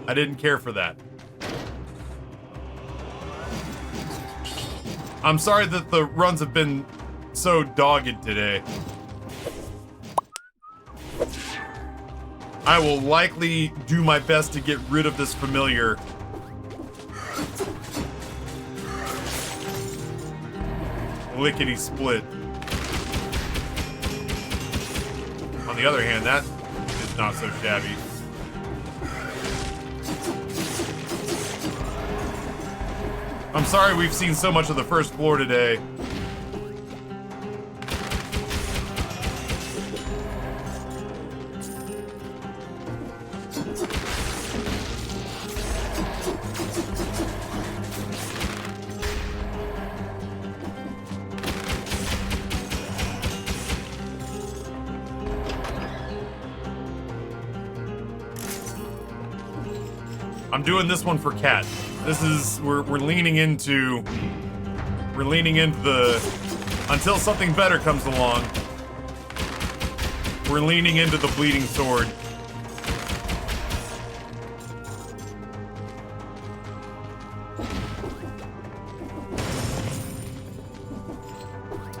I didn't care for that. I'm sorry that the runs have been so dogged today. I will likely do my best to get rid of this familiar. Lickety split. On the other hand, that is not so shabby. I'm sorry we've seen so much of the first floor today. I'm doing this one for Cat. This is we're leaning into the until something better comes along. We're leaning into the bleeding sword.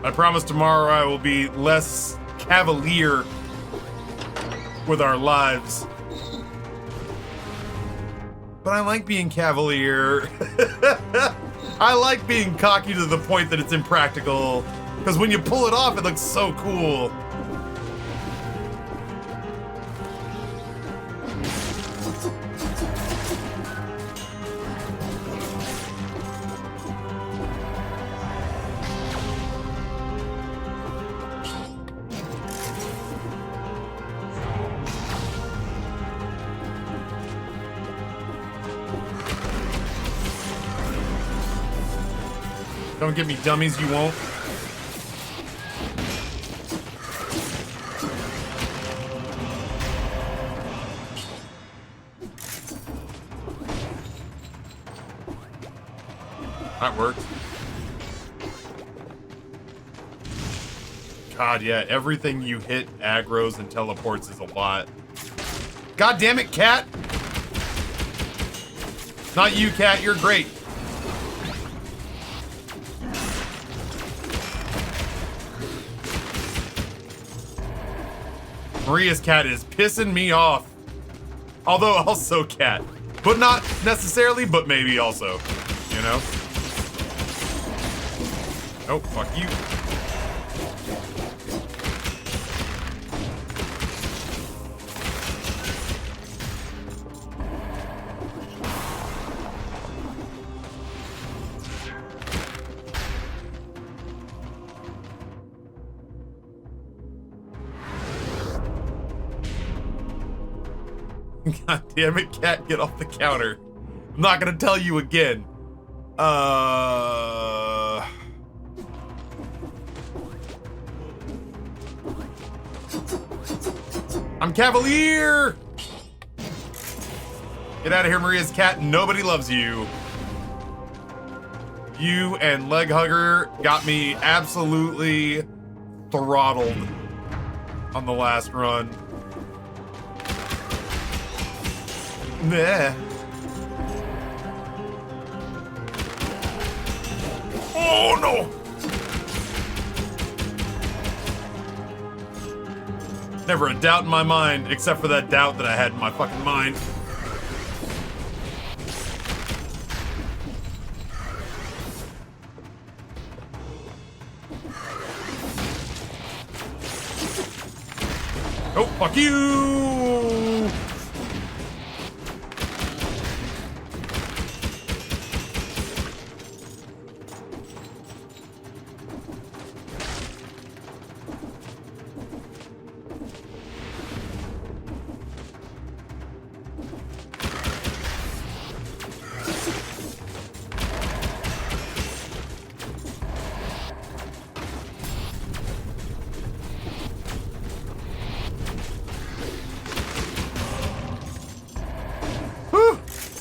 I promise tomorrow I will be less cavalier with our lives. But I like being cavalier. I like being cocky to the point that it's impractical. Because when you pull it off, it looks so cool. Don't give me dummies, you won't. That worked. God, yeah, everything you hit aggroes and teleports is a lot. God damn it, Cat! Not you, Cat, you're great. Maria's cat is pissing me off. Although also Cat. But not necessarily, but maybe also. You know? Oh, fuck you. God damn it, Cat, get off the counter. I'm not gonna tell you again. I'm Cavalier! Get out of here, Maria's cat. Nobody loves you. You and Leg Hugger got me absolutely throttled on the last run. Nah. Oh no! Never a doubt in my mind, except for that doubt that I had in my fucking mind. Oh, fuck you!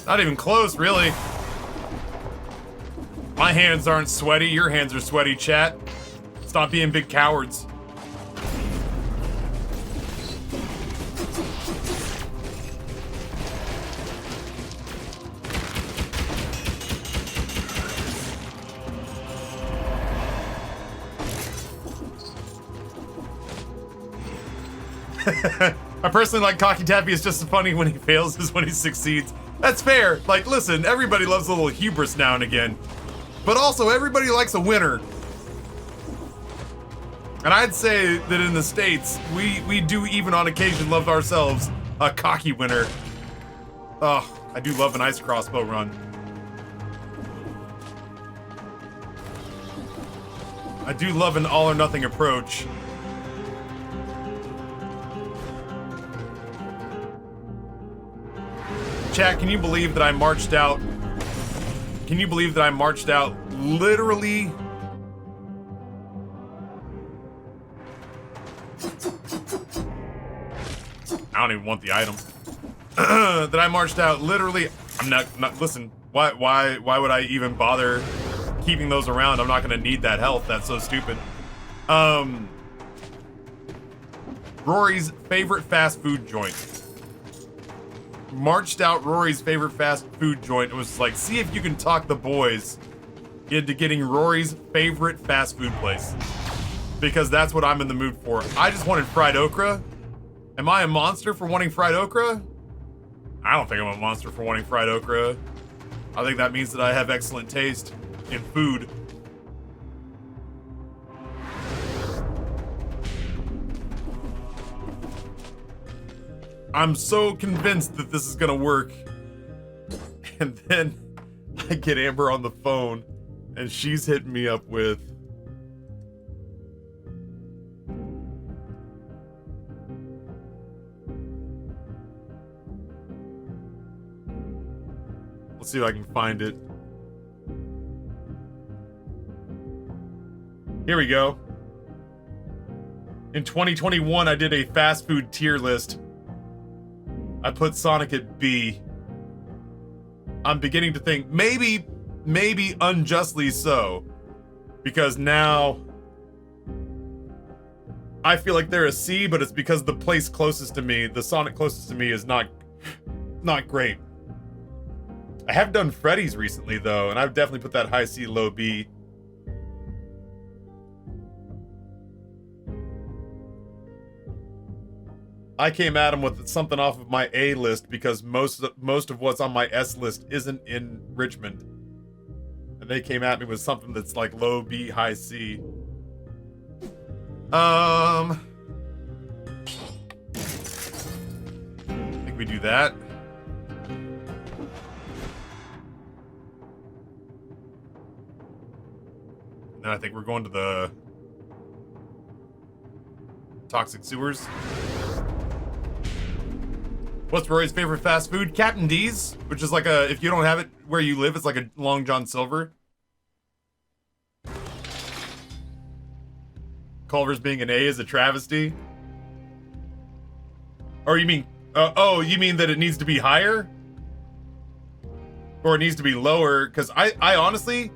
Not even close, really. My hands aren't sweaty. Your hands are sweaty, chat. Stop being big cowards. I personally like Cocky Taffy. It's just as funny when he fails as when he succeeds. That's fair. Like, listen, everybody loves a little hubris now and again. But also, everybody likes a winner. And I'd say that in the States, we do even on occasion love ourselves a cocky winner. Oh, I do love an ice crossbow run. I do love an all or nothing approach. Chat, can you believe that I marched out? Can you believe that I marched out literally? I don't even want the item. That I marched out literally. I'm not listen. Why would I even bother keeping those around? I'm not gonna need that health. That's so stupid. Rory's favorite fast food joint. Marched out Rory's favorite fast food joint. It was like, see if you can talk the boys into getting Rory's favorite fast food place. Because that's what I'm in the mood for. I just wanted fried okra. Am I a monster for wanting fried okra? I don't think I'm a monster for wanting fried okra. I think that means that I have excellent taste in food. I'm so convinced that this is gonna work. And then I get Amber on the phone and she's hitting me up with, let's see if I can find it. Here we go. In 2021, I did a fast food tier list. I put Sonic at B. I'm beginning to think maybe unjustly so, because now I feel like they're a C, but it's because the place closest to me, the Sonic closest to me, is not great. I have done Freddy's recently though, and I've definitely put that high C, low B. I came at him with something off of my A list because most of what's on my S list isn't in Richmond. And they came at me with something that's like low B, high C. I think we do that. And then I think we're going to the toxic sewers. What's Rory's favorite fast food? Captain D's, which is like a, if you don't have it where you live, it's like a Long John Silver. Culver's being an A is a travesty. Or you mean, oh, you mean that it needs to be higher? Or it needs to be lower? Because I honestly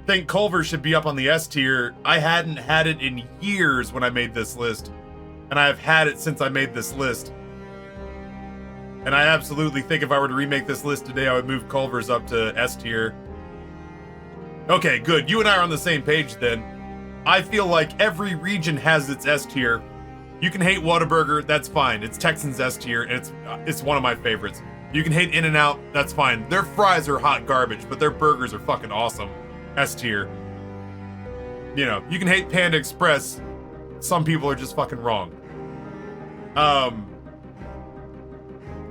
think Culver should be up on the S tier. I hadn't had it in years when I made this list. And I have had it since I made this list. And I absolutely think if I were to remake this list today, I would move Culver's up to S tier. Okay, good. You and I are on the same page then. I feel like every region has its S tier. You can hate Whataburger, that's fine. It's Texan's S tier, and it's one of my favorites. You can hate In-N-Out, that's fine. Their fries are hot garbage, but their burgers are fucking awesome. S tier. You know, you can hate Panda Express. Some people are just fucking wrong.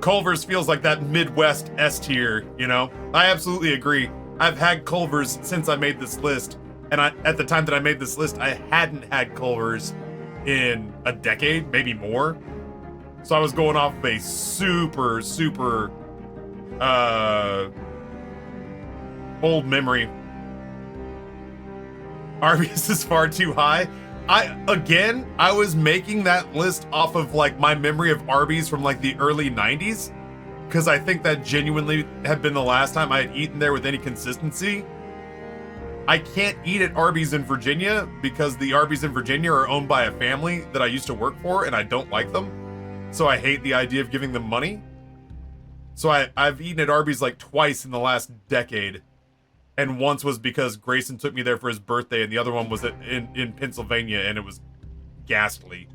Culver's feels like that Midwest S tier, you know? I absolutely agree. I've had Culver's since I made this list, and at the time that I made this list, I hadn't had Culver's in a decade, maybe more. So I was going off of a super old memory. Arby's is far too high. I was making that list off of like my memory of Arby's from like the early 90s, because I think that genuinely had been the last time I had eaten there with any consistency. I can't eat at Arby's in Virginia because the Arby's in Virginia are owned by a family that I used to work for, and I don't like them. So I hate the idea of giving them money. So I've eaten at Arby's like twice in the last decade. And once was because Grayson took me there for his birthday, and the other one was in Pennsylvania, and it was ghastly.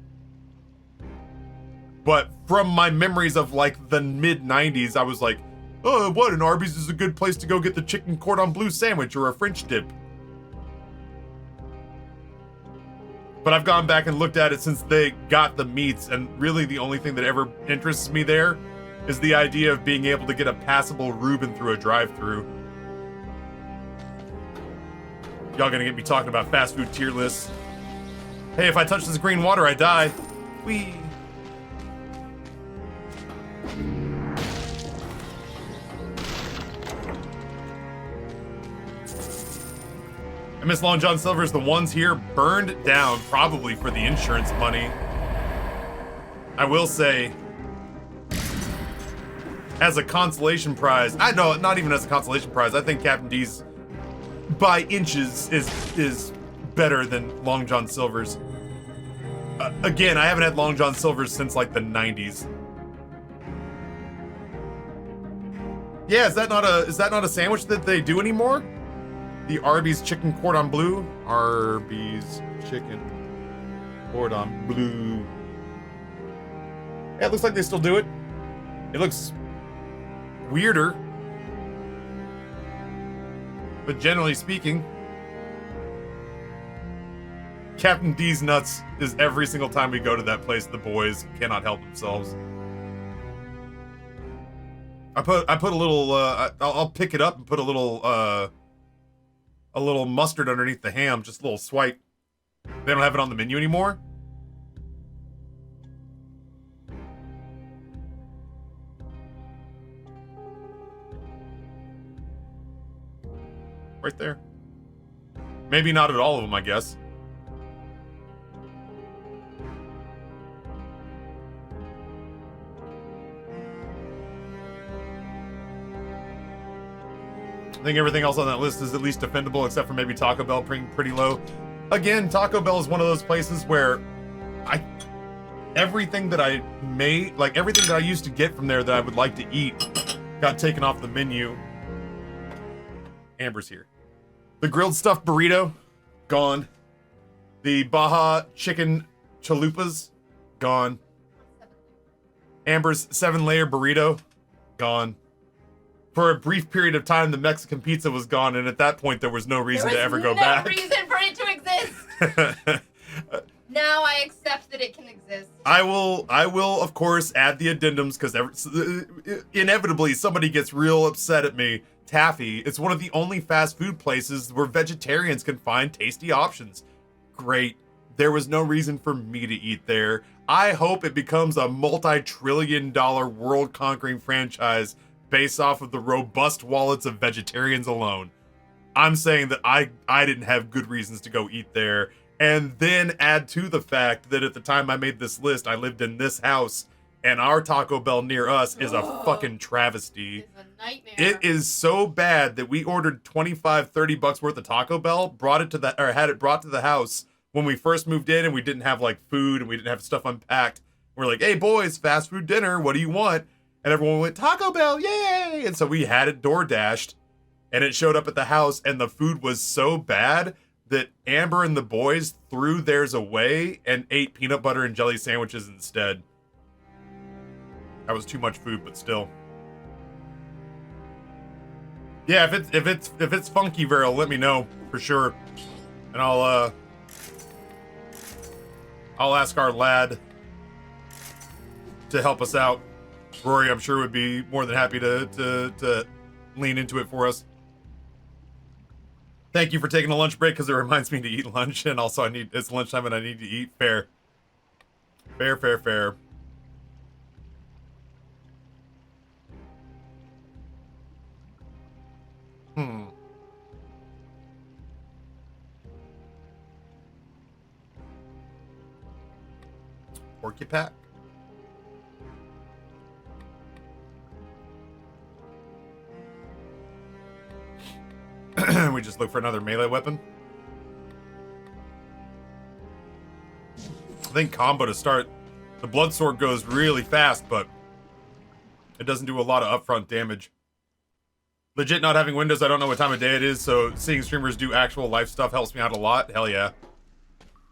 But from my memories of like the mid-90s, I was like, oh, what, an Arby's is a good place to go get the chicken cordon bleu sandwich or a French dip. But I've gone back and looked at it since they got the meats, and really the only thing that ever interests me there is the idea of being able to get a passable Reuben through a drive-thru. Y'all gonna get me talking about fast food tier lists. Hey, if I touch this green water, I die. Whee! I miss Long John Silver's. The ones here burned down, probably for the insurance money. I will say, as a consolation prize, not even as a consolation prize, I think Captain D's by inches is better than Long John Silver's. Again, I haven't had Long John Silver's since like the 90s. Yeah, is that not a sandwich that they do anymore? The Arby's chicken cordon bleu? Arby's chicken cordon bleu. Yeah, it looks like they still do it. It looks weirder. But generally speaking, Captain D's nuts is every single time we go to that place, the boys cannot help themselves. I put a little, I'll pick it up and put a little mustard underneath the ham, just a little swipe. They don't have it on the menu anymore. Right there. Maybe not at all of them, I guess. I think everything else on that list is at least defendable, except for maybe Taco Bell pretty low. Again, Taco Bell is one of those places where everything that I made, like everything that I used to get from there that I would like to eat, got taken off the menu. Amber's here. The grilled stuffed burrito, gone. The Baja chicken chalupas, gone. Amber's 7-layer burrito, gone. For a brief period of time, the Mexican pizza was gone, and at that point, there was no reason to ever go back. There was no reason for it to exist. Now I accept that it can exist. I will, of course, add the addendums, because inevitably somebody gets real upset at me. Taffy, it's one of the only fast food places where vegetarians can find tasty options. Great. There was no reason for me to eat there. I hope it becomes a multi-trillion-dollar world-conquering franchise based off of the robust wallets of vegetarians alone. I'm saying that I didn't have good reasons to go eat there. And then add to the fact that at the time I made this list, I lived in this house, and our Taco Bell near us is a fucking travesty. It's a nightmare. It is so bad that we ordered $25-30 worth of Taco Bell, had it brought to the house when we first moved in, and we didn't have like food and we didn't have stuff unpacked. We're like, hey boys, fast food dinner, what do you want? And everyone went, Taco Bell, yay! And so we had it door dashed, and it showed up at the house, and the food was so bad that Amber and the boys threw theirs away and ate peanut butter and jelly sandwiches instead. That was too much food, but still. Yeah, if it's funky, Vero, let me know for sure, and I'll ask our lad to help us out. Rory, I'm sure, would be more than happy to lean into it for us. Thank you for taking a lunch break, because it reminds me to eat lunch, and also it's lunchtime and I need to eat. Fair. Fair. Porcupine. We just look for another melee weapon. I think combo to start. The blood sword goes really fast, but it doesn't do a lot of upfront damage. Legit not having Windows, I don't know what time of day it is, so seeing streamers do actual life stuff helps me out a lot. Hell yeah.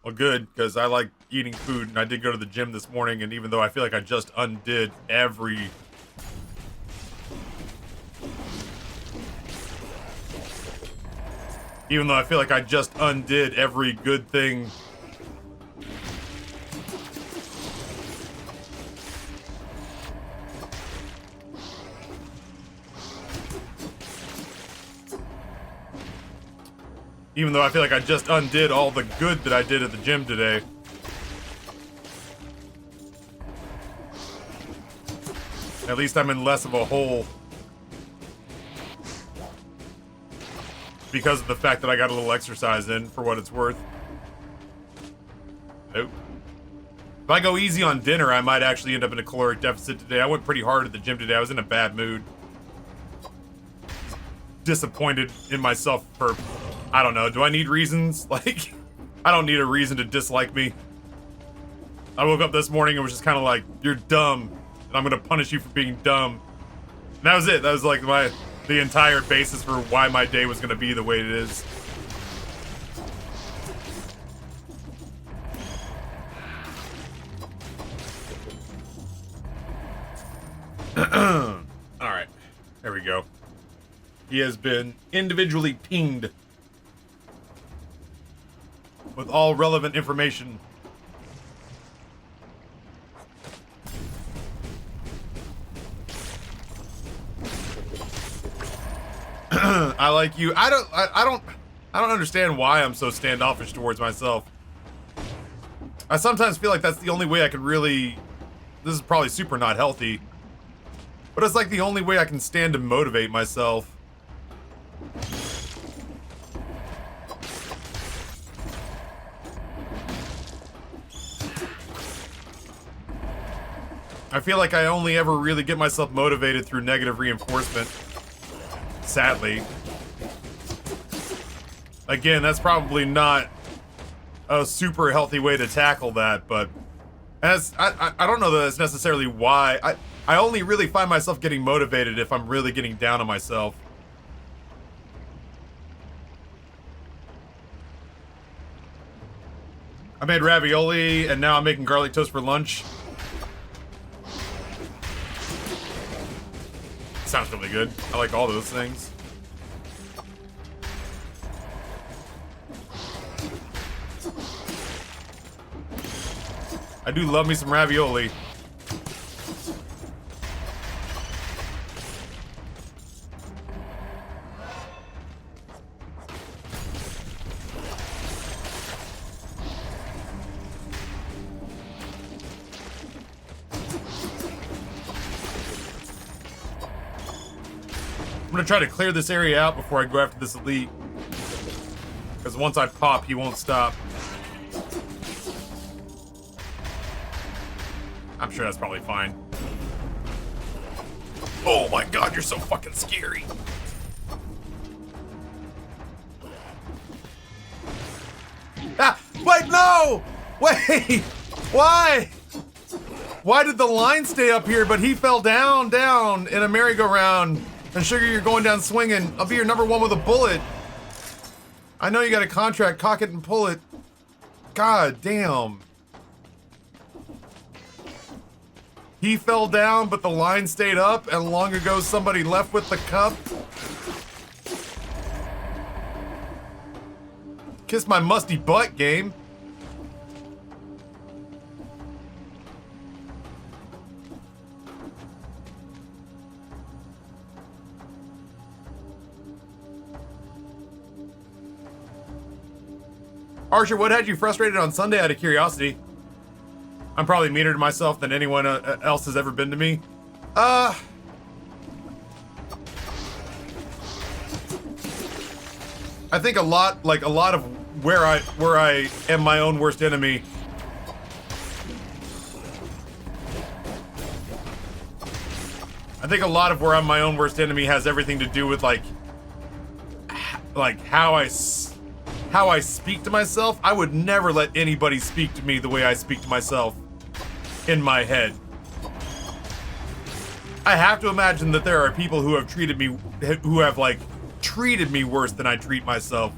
Well, good, because I like eating food, and I did go to the gym this morning, and even though I feel like I just undid every... Even though I feel like I just undid every good thing... Even though I feel like I just undid all the good that I did at the gym today. At least I'm in less of a hole. Because of the fact that I got a little exercise in, for what it's worth. Nope. If I go easy on dinner, I might actually end up in a caloric deficit today. I went pretty hard at the gym today. I was in a bad mood. Disappointed in myself for... I don't know. Do I need reasons? Like, I don't need a reason to dislike me. I woke up this morning and was just kind of like, you're dumb, and I'm gonna punish you for being dumb. And that was it. That was like the entire basis for why my day was gonna be the way it is. All right, there we go. He has been individually pinged with all relevant information. I like you. I don't understand why I'm so standoffish towards myself. I sometimes feel like that's the only way I can really... This is probably super not healthy, but it's like the only way I can stand to motivate myself. I feel like I only ever really get myself motivated through negative reinforcement. Sadly. Again, that's probably not a super healthy way to tackle that, but as I don't know that that's necessarily why. I only really find myself getting motivated if I'm really getting down on myself. I made ravioli and now I'm making garlic toast for lunch. Sounds really good. I like all those things. I do love me some ravioli. I'm gonna try to clear this area out before I go after this elite. Because once I pop, he won't stop. I'm sure that's probably fine. Oh my god, you're so fucking scary. Ah, wait, no! Wait! Why? Why did the line stay up here, but he fell down in a merry-go-round? And Sugar, you're going down swinging. I'll be your number one with a bullet. I know you got a contract. Cock it and pull it. God damn. He fell down, but the line stayed up, and long ago somebody left with the cup. Kiss my musty butt, game. Archer, what had you frustrated on Sunday out of curiosity? I'm probably meaner to myself than anyone else has ever been to me. I think a lot of where I am my own worst enemy. I think a lot of where I'm my own worst enemy has everything to do with like how I speak to myself. I would never let anybody speak to me the way I speak to myself in my head. I have to imagine that there are people who have treated me worse than I treat myself.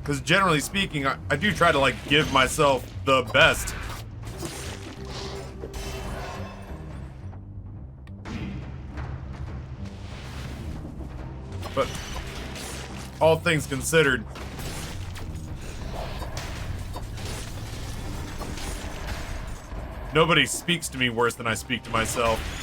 Because generally speaking, I do try to like give myself the best. But all things considered, nobody speaks to me worse than I speak to myself.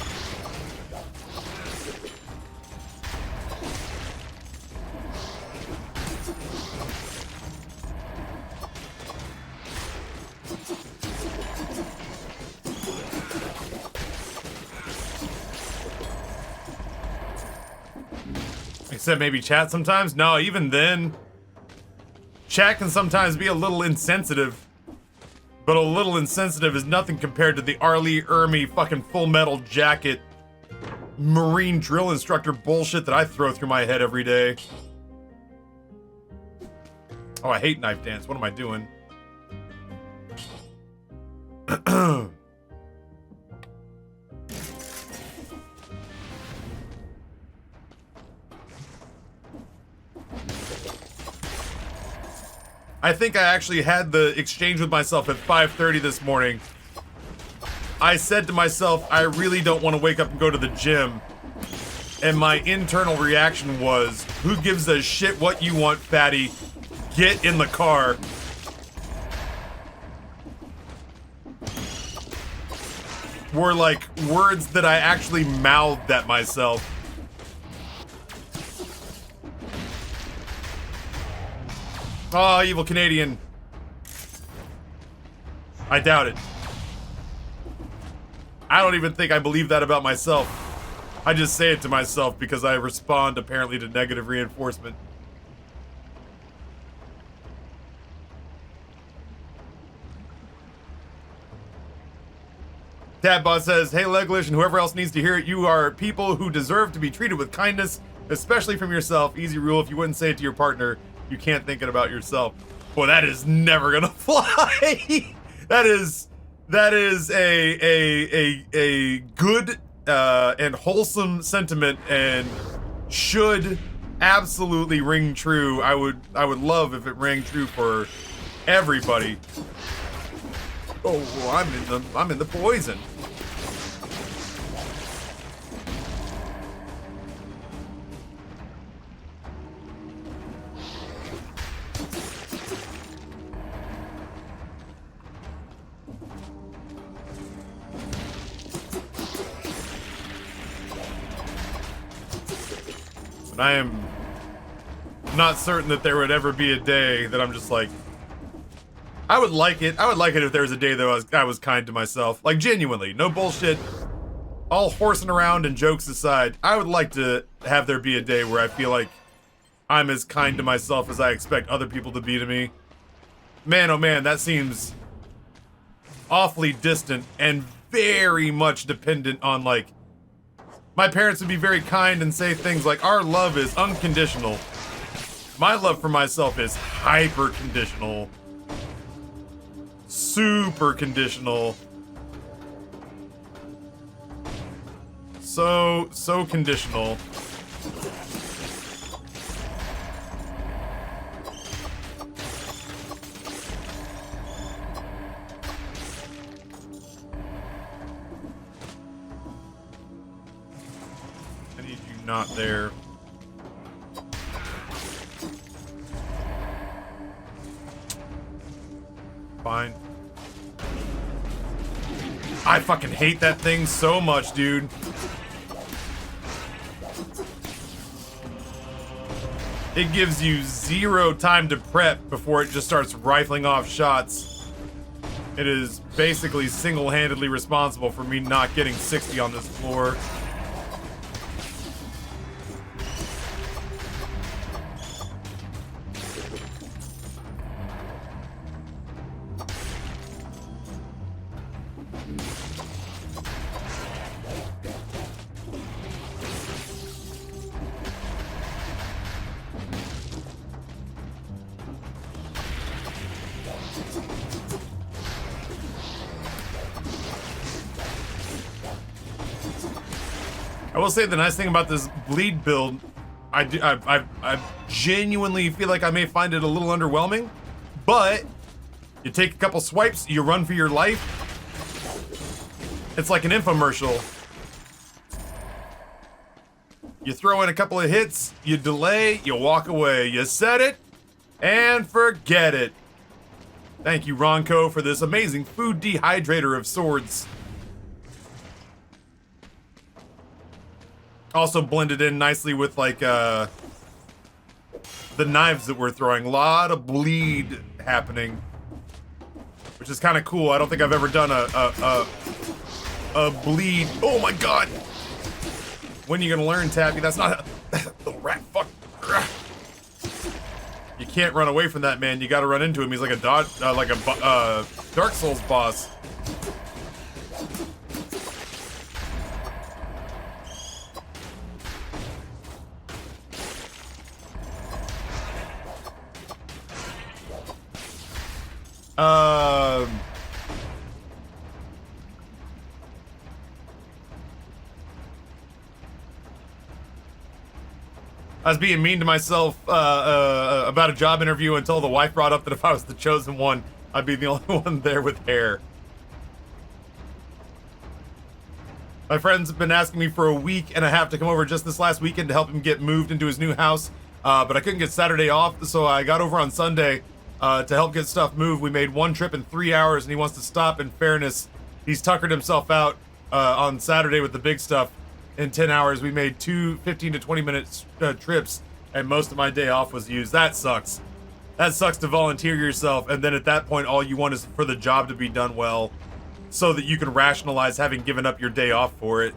Except maybe chat sometimes? No, even then, chat can sometimes be a little insensitive. But a little insensitive is nothing compared to the Arlie Ermy fucking Full Metal Jacket Marine drill instructor bullshit that I throw through my head every day. Oh, I hate knife dance. What am I doing? I think I actually had the exchange with myself at 5:30 this morning. I said to myself, I really don't want to wake up and go to the gym. And my internal reaction was, who gives a shit what you want, fatty? Get in the car. Were like words that I actually mouthed at myself. Oh, evil Canadian. I doubt it. I don't even think I believe that about myself. I just say it to myself because I respond apparently to negative reinforcement. Tadbot says, hey Leglish and whoever else needs to hear it, you are people who deserve to be treated with kindness, especially from yourself. Easy rule, if you wouldn't say it to your partner, you can't think it about yourself. Boy, that is never gonna fly. that is a good and wholesome sentiment and should absolutely ring true. I would love if it rang true for everybody. Oh, I'm in the poison. But I am not certain that there would ever be a day that I'm just like, I would like it if there was a day that I was kind to myself. Like, genuinely, no bullshit. All horsing around and jokes aside, I would like to have there be a day where I feel like I'm as kind to myself as I expect other people to be to me. Man, oh man, that seems awfully distant and very much dependent on, like, my parents would be very kind and say things like, our love is unconditional. My love for myself is hyper conditional. Super conditional. So conditional. I need you not there. Fine. I fucking hate that thing so much, dude. It gives you 0 time to prep before it just starts rifling off shots. It is basically single-handedly responsible for me not getting 60 on this floor. I will say the nice thing about this bleed build, I genuinely feel like I may find it a little underwhelming, but you take a couple swipes, you run for your life. It's like an infomercial. You throw in a couple of hits, you delay, you walk away. You set it, and forget it. Thank you, Ronco, for this amazing food dehydrator of swords. Also blended in nicely with, like, the knives that we're throwing. A lot of bleed happening, which is kind of cool. I don't think I've ever done a bleed. Oh my god! When are you gonna learn, Taffy? That's not a rat. Fuck. You can't run away from that man. You got to run into him. He's like a Dark Souls boss. I was being mean to myself about a job interview until the wife brought up that if I was the chosen one, I'd be the only one there with hair. My friends have been asking me for a week and a half to come over just this last weekend to help him get moved into his new house, but I couldn't get Saturday off, so I got over on Sunday to help get stuff moved. We made one trip in 3 hours, and he wants to stop. In fairness, he's tuckered himself out on Saturday with the big stuff. In 10 hours, we made two 15 to 20 minute trips, and most of my day off was used. That sucks. That sucks to volunteer yourself, and then at that point, all you want is for the job to be done well, so that you can rationalize having given up your day off for it.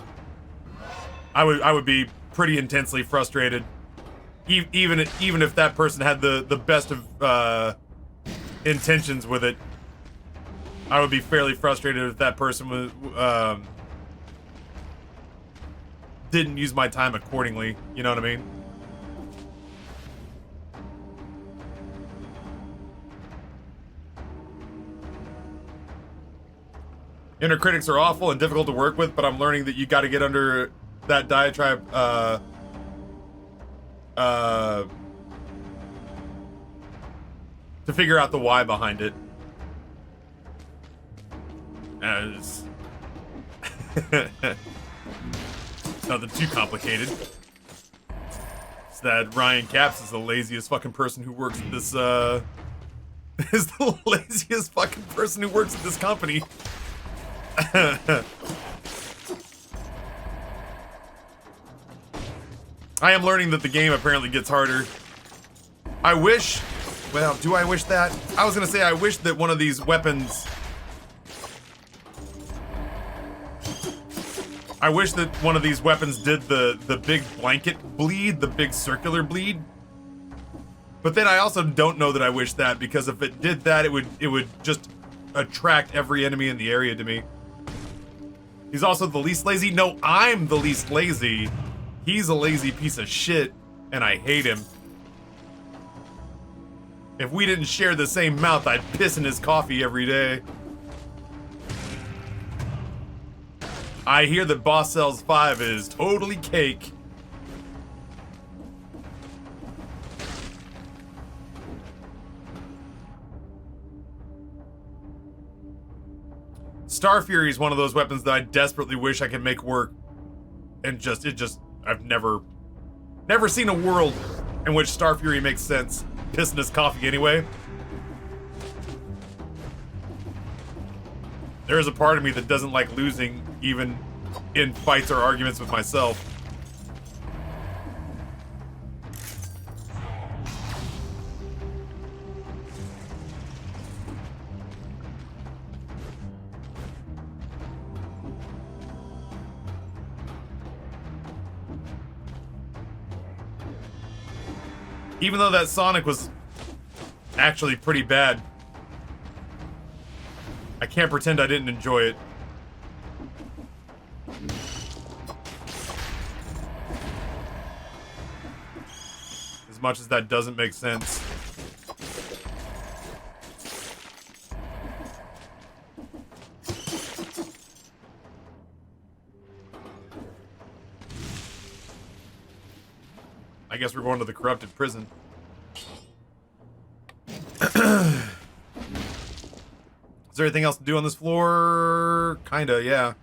I would be pretty intensely frustrated, even if that person had the best of intentions with it. I would be fairly frustrated if that person was didn't use my time accordingly, you know what I mean? Inner critics are awful and difficult to work with, but I'm learning that you got to get under that diatribe to figure out the why behind it. As nothing too complicated. It's that Ryan Capps is the laziest fucking person who works at this, is the laziest fucking person who works at this company. I am learning that the game apparently gets harder. I wish, well, do I wish that? I was gonna say I wish that one of these weapons, I wish that one of these weapons did the big blanket bleed, the big circular bleed. But then I also don't know that I wish that, because if it did that, it would just attract every enemy in the area to me. He's also the least lazy. No, I'm the least lazy. He's a lazy piece of shit, and I hate him. If we didn't share the same mouth, I'd piss in his coffee every day. I hear that Boss Cells 5 is totally cake. Star Fury is one of those weapons that I desperately wish I could make work. And I've never seen a world in which Star Fury makes sense. Piss in his coffee anyway. There is a part of me that doesn't like losing, even in fights or arguments with myself. Even though that Sonic was actually pretty bad, I can't pretend I didn't enjoy it. As much as that doesn't make sense. I guess we're going to the corrupted prison. Is there anything else to do on this floor? Kinda, yeah.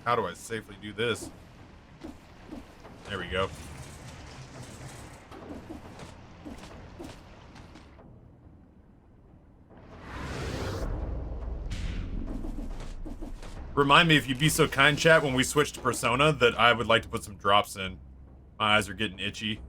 How do I safely do this? There we go. Remind me, if you'd be so kind, chat, when we switch to Persona, that I would like to put some drops in. My eyes are getting itchy.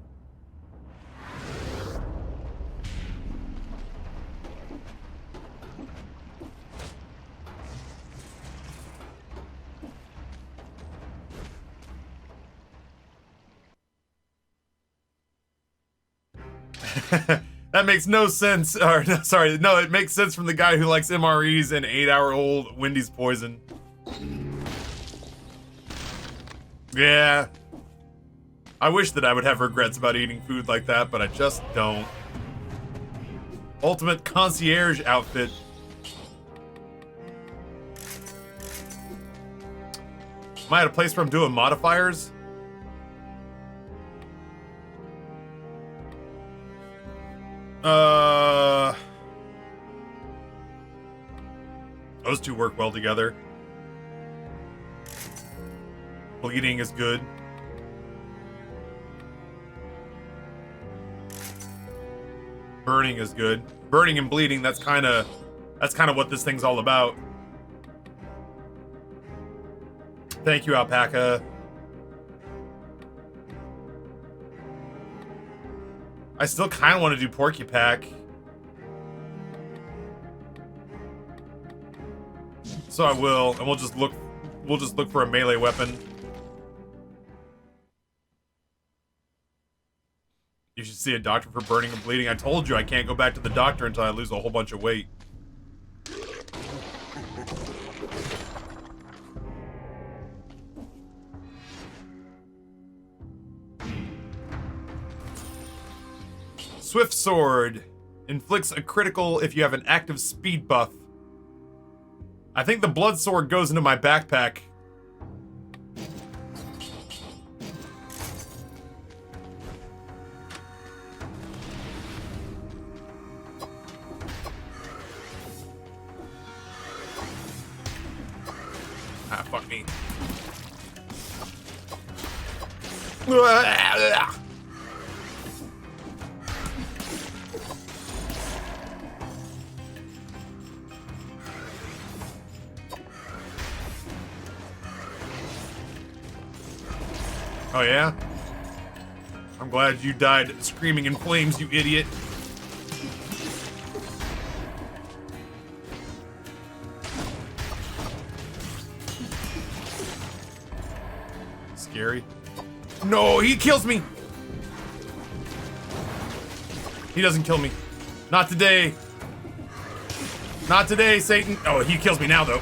That makes no sense. Or, no, sorry, no, it makes sense from the guy who likes MREs and 8-hour-old Wendy's poison. Yeah. I wish that I would have regrets about eating food like that, but I just don't. Ultimate concierge outfit. Am I at a place where I'm doing modifiers? Those two work well together. Bleeding is good. Burning is good. Burning and bleeding, that's kind of what this thing's all about. Thank you, Alpaca. I still kind of want to do Porcupine. So I will, and we'll just look for a melee weapon. You should see a doctor for burning and bleeding. I told you I can't go back to the doctor until I lose a whole bunch of weight. Swift Sword. Inflicts a critical if you have an active speed buff. I think the Blood Sword goes into my backpack. Ah, fuck me. Oh yeah? I'm glad you died screaming in flames, you idiot. Scary. No, he kills me! He doesn't kill me. Not today. Not today, Satan. Oh, he kills me now, though.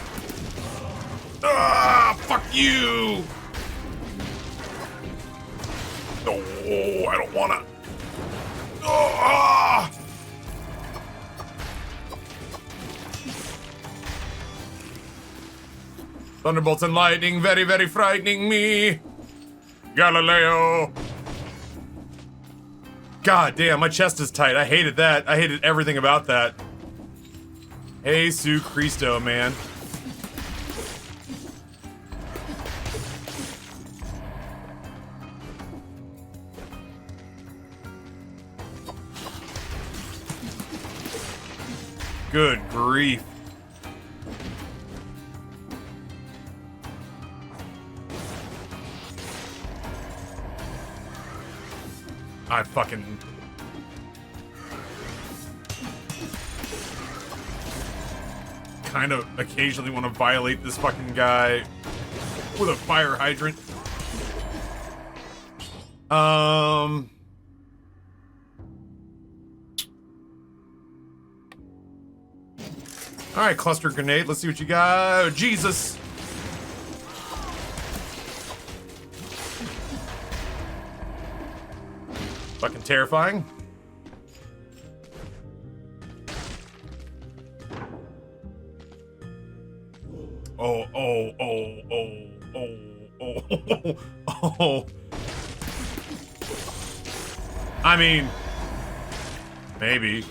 Ah, fuck you! Oh, I don't wanna. Oh! Thunderbolts and lightning, very, very frightening me. Galileo. God damn, my chest is tight. I hated that. I hated everything about that. Jesus Christo, man. Good grief. I fucking... kind of occasionally want to violate this fucking guy with a fire hydrant. Alright, cluster grenade. Let's see what you got. Oh, Jesus! Fucking terrifying. Oh, oh, oh, oh, oh, oh, oh, oh. I mean, maybe.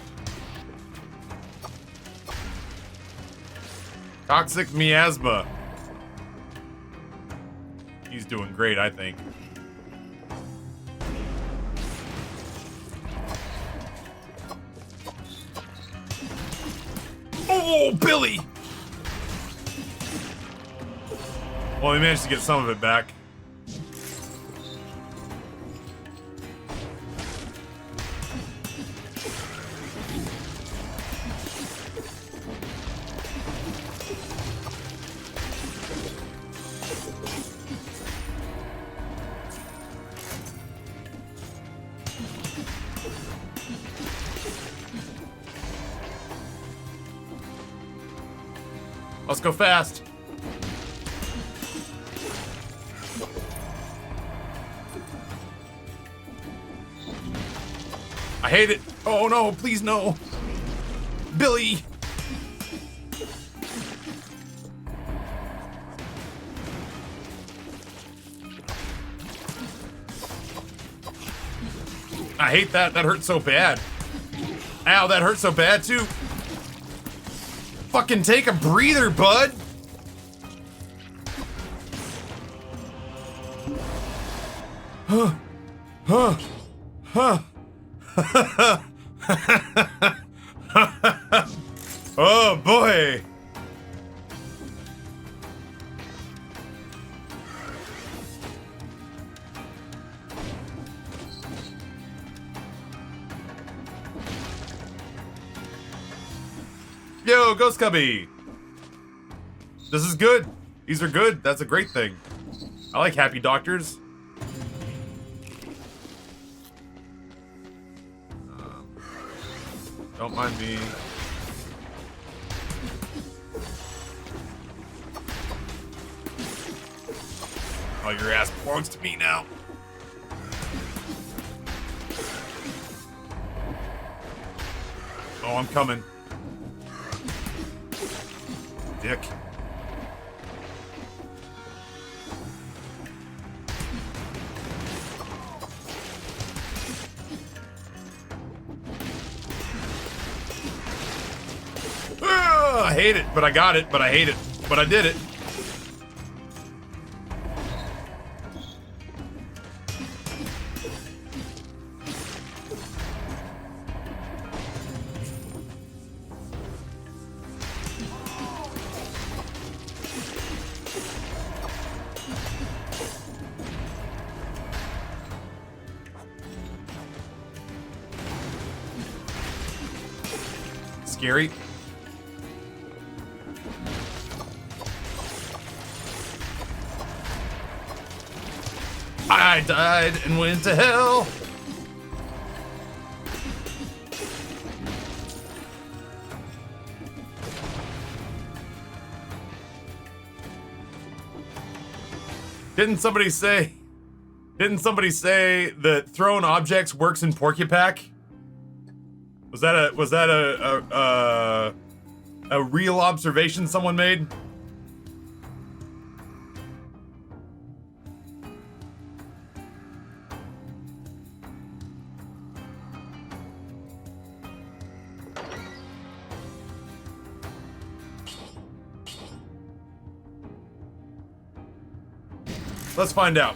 Toxic miasma. He's doing great, I think. Oh, Billy! Well, we managed to get some of it back. Let's go fast. I hate it. Oh no, please no. Billy. I hate that. That hurts so bad. Ow, that hurts so bad too. Fucking take a breather, bud. Huh. Huh. Huh. Oh boy. Yo, Ghost Cubby. This is good. These are good. That's a great thing. I like happy doctors. Don't mind me. Oh, your ass belongs to me now. Oh, I'm coming. Dick. I hate it, but I got it, but I hate it, but I did it. Scary. I died and went to hell. Didn't somebody say that throwing objects works in Porcupack? Was that a real observation someone made? Let's find out.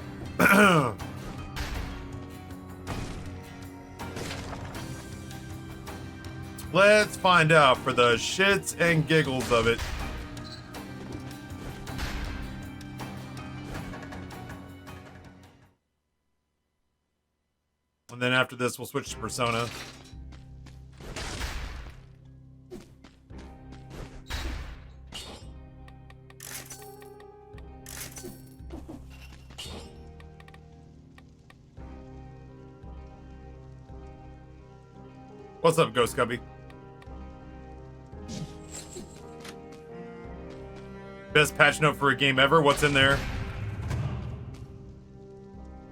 Let's find out for the shits and giggles of it. And then after this, we'll switch to Persona. What's up, Ghost Cubby? Best patch note for a game ever? What's in there?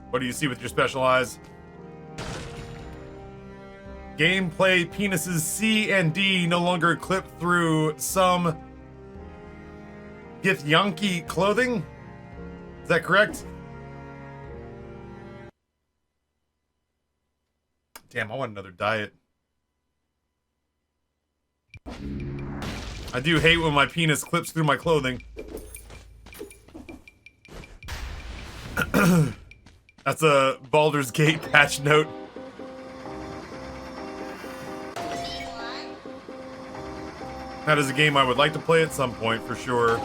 What do you see with your special eyes? Gameplay penises C and D no longer clip through some Githyanki clothing? Is that correct? Damn, I want another diet. I do hate when my penis clips through my clothing. That's a Baldur's Gate patch note. That is a game I would like to play at some point, for sure.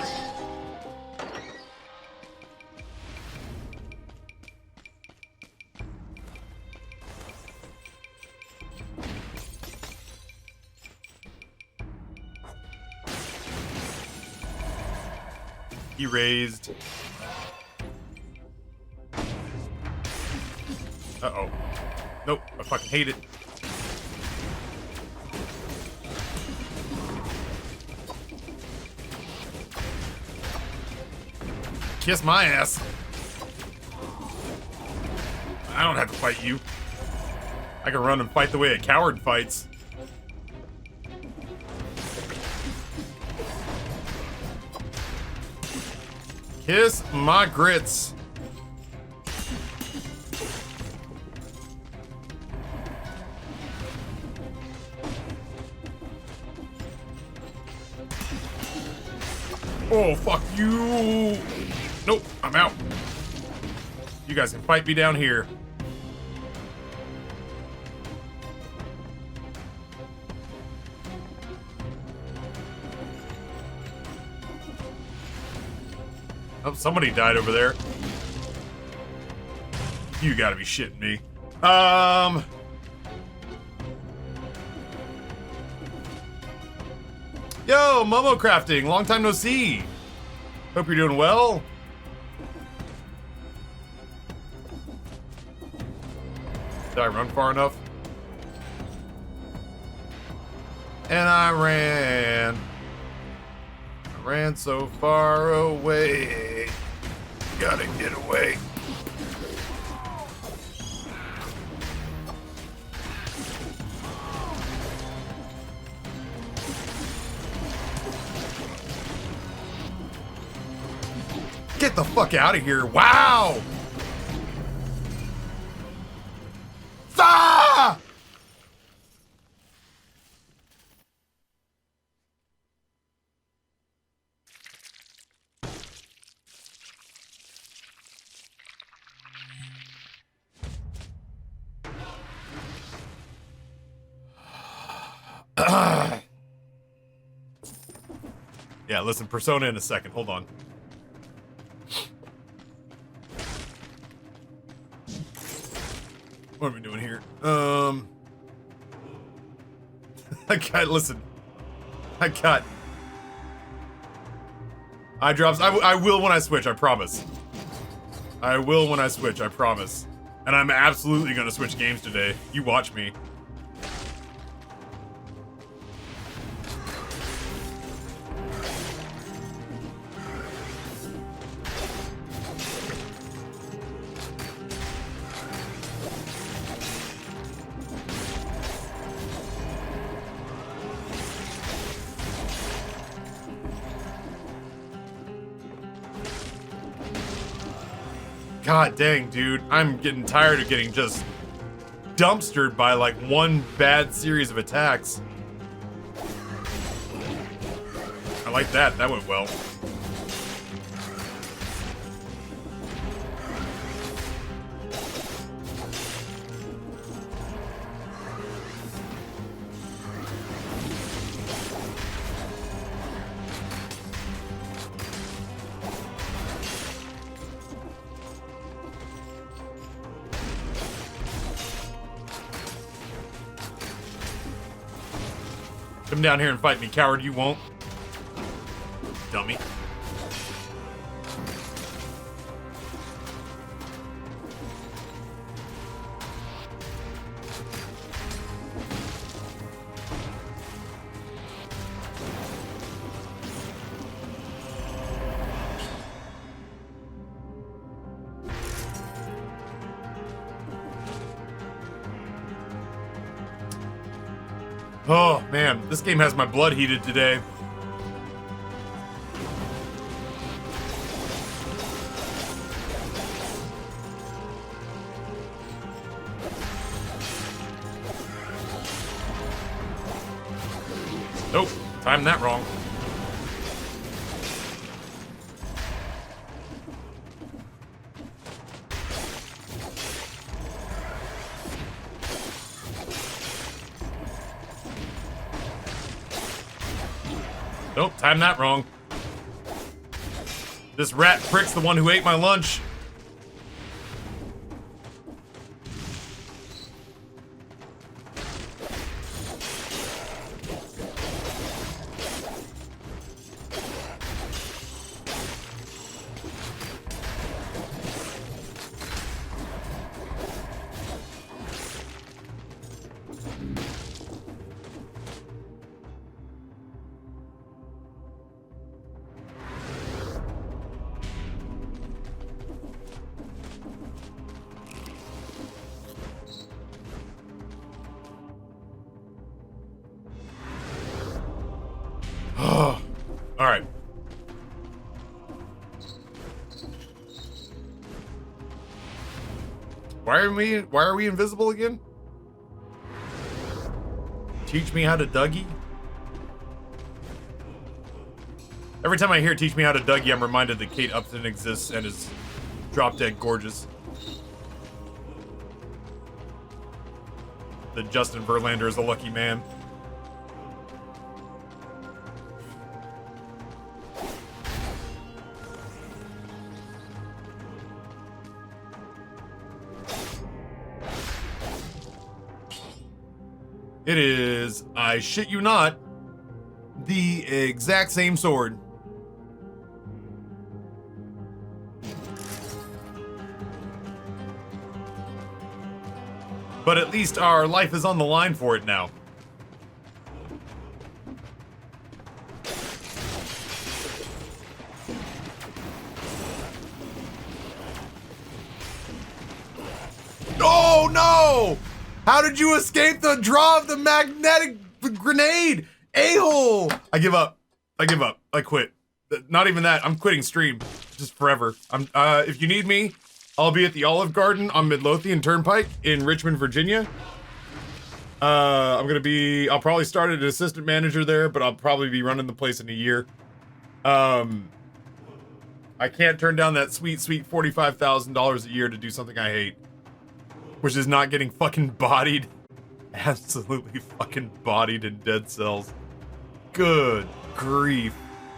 Erased. Uh-oh. Nope, I fucking hate it. Kiss my ass. I don't have to fight you. I can run and fight the way a coward fights. Kiss my grits. Oh, fuck you. Nope, I'm out. You guys can fight me down here. Oh, somebody died over there. You gotta be shitting me. Yo, Momo Crafting, long time no see. Hope you're doing well. Did I run far enough? And I ran so far away. Gotta get away. Get the fuck out of here. Wow. Ah! Yeah, listen, Persona in a second. Hold on. What are we doing here? Listen. I got eye drops. I will when I switch, I promise. I will when I switch, I promise. And I'm absolutely gonna switch games today. You watch me. God dang, dude. I'm getting tired of getting just dumpstered by like one bad series of attacks. I like that. That went well. Come down here and fight me, coward. You won't. Dummy. Oh, man. This game has my blood heated today. Nope, timed that wrong. Nope, timed that wrong. This rat prick's the one who ate my lunch. All right. Why are we invisible again? Teach me how to Dougie? Every time I hear teach me how to Dougie, I'm reminded that Kate Upton exists and is drop dead gorgeous. That Justin Verlander is a lucky man. It is, I shit you not, the exact same sword. But at least our life is on the line for it now. Oh no! How did you escape the draw of the magnetic grenade? A-hole! I give up. I give up. I quit. Not even that. I'm quitting stream. Just forever. If you need me, I'll be at the Olive Garden on Midlothian Turnpike in Richmond, Virginia. I'll probably start as an assistant manager there, but I'll probably be running the place in a year. I can't turn down that sweet, sweet $45,000 a year to do something I hate. Which is not getting fucking bodied. Absolutely fucking bodied in DeadCells. Good grief.